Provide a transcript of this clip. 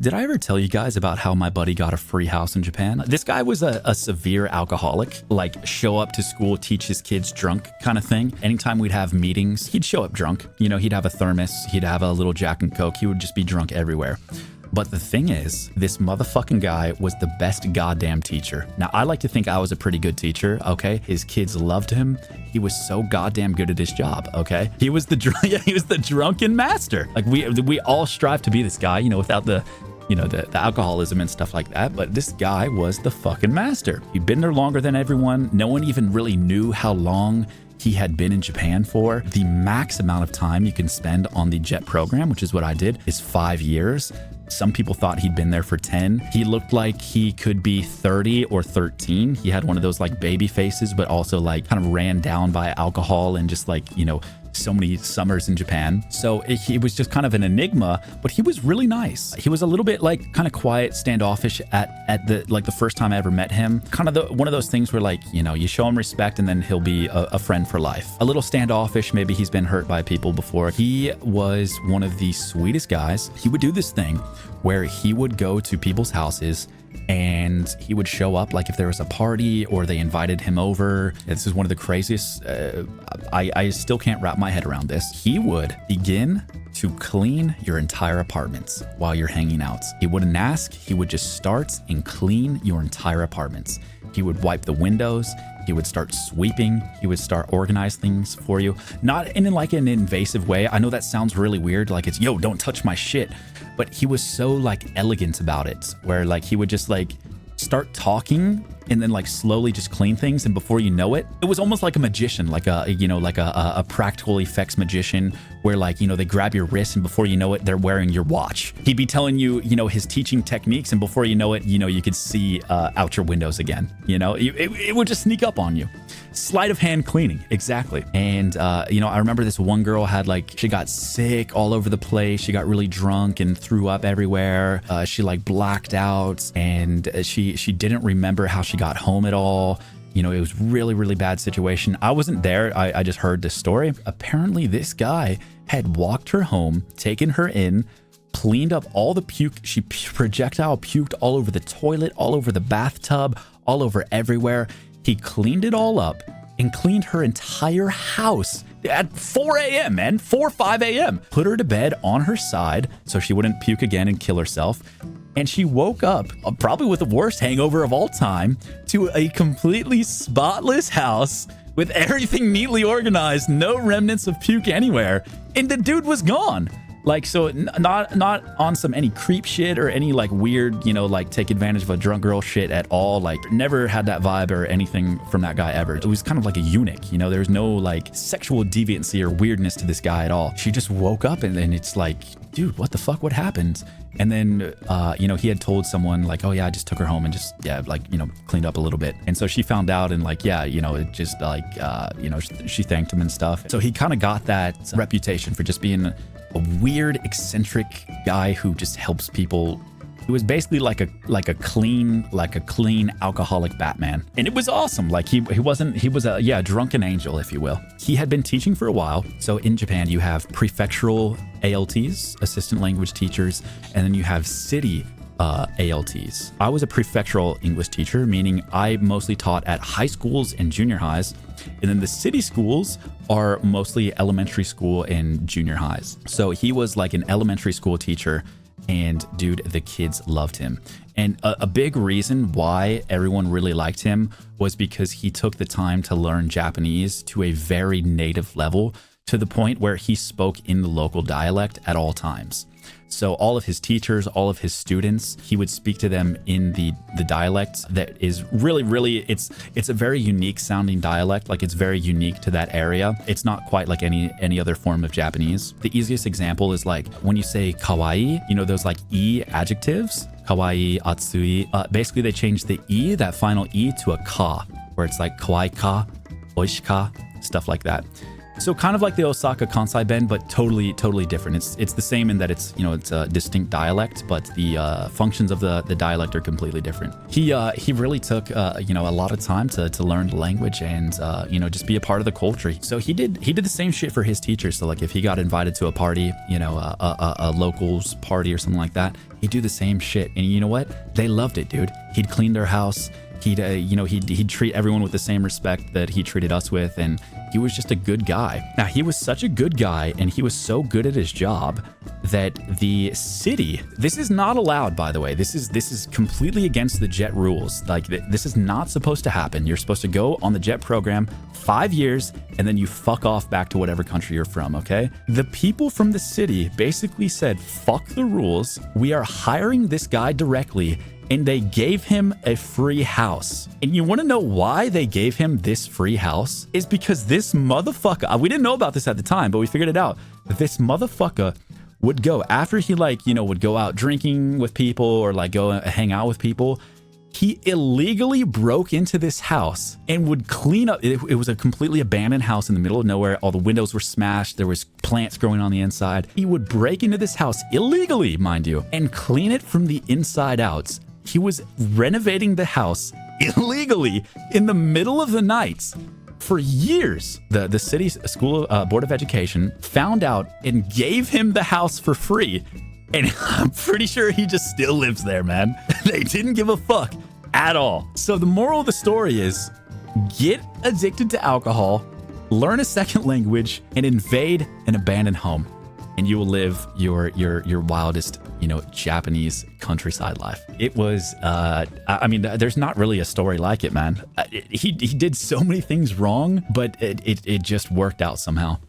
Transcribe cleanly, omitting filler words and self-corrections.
Did I ever tell you guys about how my buddy got a free house in Japan? This guy was a severe alcoholic, like show up to school, teach his kids drunk kind of thing. Anytime we'd have meetings, he'd show up drunk. You know, he'd have a thermos, he'd have a little Jack and Coke. He would just be drunk everywhere. But the thing is, this motherfucking guy was the best goddamn teacher. Now, I like to think I was a pretty good teacher, okay? His kids loved him. He was so goddamn good at his job, okay? He was the drunken master. Like, we all strive to be this guy, you know, without the alcoholism and stuff like that. But this guy was the fucking master. He'd been there longer than everyone. No one even really knew how long he had been in Japan for. The max amount of time you can spend on the JET program, which is what I did, is 5 years. Some people thought he'd been there for 10. He looked like he could be 30 or 13. He had one of those like baby faces, but also like kind of ran down by alcohol and just like, you know, so many summers in Japan. So he was just kind of an enigma, but he was really nice. He was a little bit like kind of quiet, standoffish at the first time I ever met him. Kind of one of those things where like, you know, you show him respect and then he'll be a friend for life. A little standoffish. Maybe he's been hurt by people before. He was one of the sweetest guys. He would do this thing where he would go to people's houses and he would show up like if there was a party or they invited him over. This is one of the craziest. I still can't wrap my head around this. He would begin to clean your entire apartments while you're hanging out. He wouldn't ask. He would just start and clean your entire apartments. He would wipe the windows. He would start sweeping. He would start organize things for you. Not in like an invasive way. I know that sounds really weird. Like it's, yo, don't touch my shit. But he was so like elegant about it, where like he would just like start talking and then like slowly just clean things. And before you know it, it was almost like a magician, like a practical effects magician where like, you know, they grab your wrist and before you know it, they're wearing your watch. He'd be telling you, you know, his teaching techniques. And before you know it, you know, you could see out your windows again, you know, it would just sneak up on you. Sleight of hand cleaning. Exactly. And, you know, I remember this one girl had like, she got sick all over the place. She got really drunk and threw up everywhere. She like blacked out and she didn't remember how she got home at all. You know, it was really, really bad situation. I wasn't there. I just heard this story. Apparently this guy had walked her home, taken her in, cleaned up all the puke. She projectile puked all over the toilet, all over the bathtub, all over everywhere. He cleaned it all up and cleaned her entire house at 4 a.m., man, 5 a.m. Put her to bed on her side so she wouldn't puke again and kill herself. And she woke up, probably with the worst hangover of all time, to a completely spotless house with everything neatly organized, no remnants of puke anywhere. And the dude was gone. Like, so not on some any creep shit or any like weird, you know, like take advantage of a drunk girl shit at all. Like never had that vibe or anything from that guy ever. It was kind of like a eunuch, you know, there's no like sexual deviancy or weirdness to this guy at all. She just woke up and it's like, dude, what the fuck? What happened? And then, you know, he had told someone like, oh yeah, I just took her home and just, yeah, like, you know, cleaned up a little bit. And so she found out and like, yeah, you know, it just like, you know, she thanked him and stuff. So he kind of got that reputation for just being a weird, eccentric guy who just helps people. He was basically like a clean alcoholic Batman. And it was awesome. Like he was a drunken angel, if you will. He had been teaching for a while. So in Japan, you have prefectural ALTs, assistant language teachers, and then you have city ALTs. I was a prefectural English teacher, meaning I mostly taught at high schools and junior highs. And then the city schools are mostly elementary school and junior highs. So he was like an elementary school teacher. And dude, the kids loved him. And a big reason why everyone really liked him was because he took the time to learn Japanese to a very native level, to the point where he spoke in the local dialect at all times. So all of his teachers, all of his students, he would speak to them in the dialect that is really, it's a very unique sounding dialect. Like it's very unique to that area. It's not quite like any other form of Japanese. The easiest example is like when you say kawaii, you know, those like e adjectives, kawaii, atsui. Basically they changed the e, that final e, to a ka, where it's like kawaii ka, oishi ka, stuff like that. So kind of like the Osaka Kansai Ben, but totally different. It's the same in that it's a distinct dialect, but the functions of the dialect are completely different. He really took a lot of time to learn the language and just be a part of the culture. So he did the same shit for his teachers. So like if he got invited to a party, a locals party or something like that, he'd do the same shit. And you know what? They loved it, dude. He'd clean their house. He'd treat everyone with the same respect that he treated us with, and he was just a good guy. Now, he was such a good guy, and he was so good at his job that the city, this is not allowed, by the way. This is completely against the jet rules. Like, this is not supposed to happen. You're supposed to go on the jet program 5 years, and then you fuck off back to whatever country you're from, okay? The people from the city basically said, fuck the rules. We are hiring this guy directly, and they gave him a free house. And you want to know why they gave him this free house? Is because this motherfucker, we didn't know about this at the time, but we figured it out. This motherfucker would go, after he would go out drinking with people or like go hang out with people, he illegally broke into this house and would clean up. It was a completely abandoned house in the middle of nowhere. All the windows were smashed. There was plants growing on the inside. He would break into this house illegally, mind you, and clean it from the inside out. He was renovating the house illegally in the middle of the night for years. The city's school board of education found out and gave him the house for free. And I'm pretty sure he just still lives there, man. They didn't give a fuck at all. So the moral of the story is get addicted to alcohol, learn a second language, and invade an abandoned home. And you will live your wildest, Japanese countryside life. It was, there's not really a story like it, man. He did so many things wrong, but it just worked out somehow.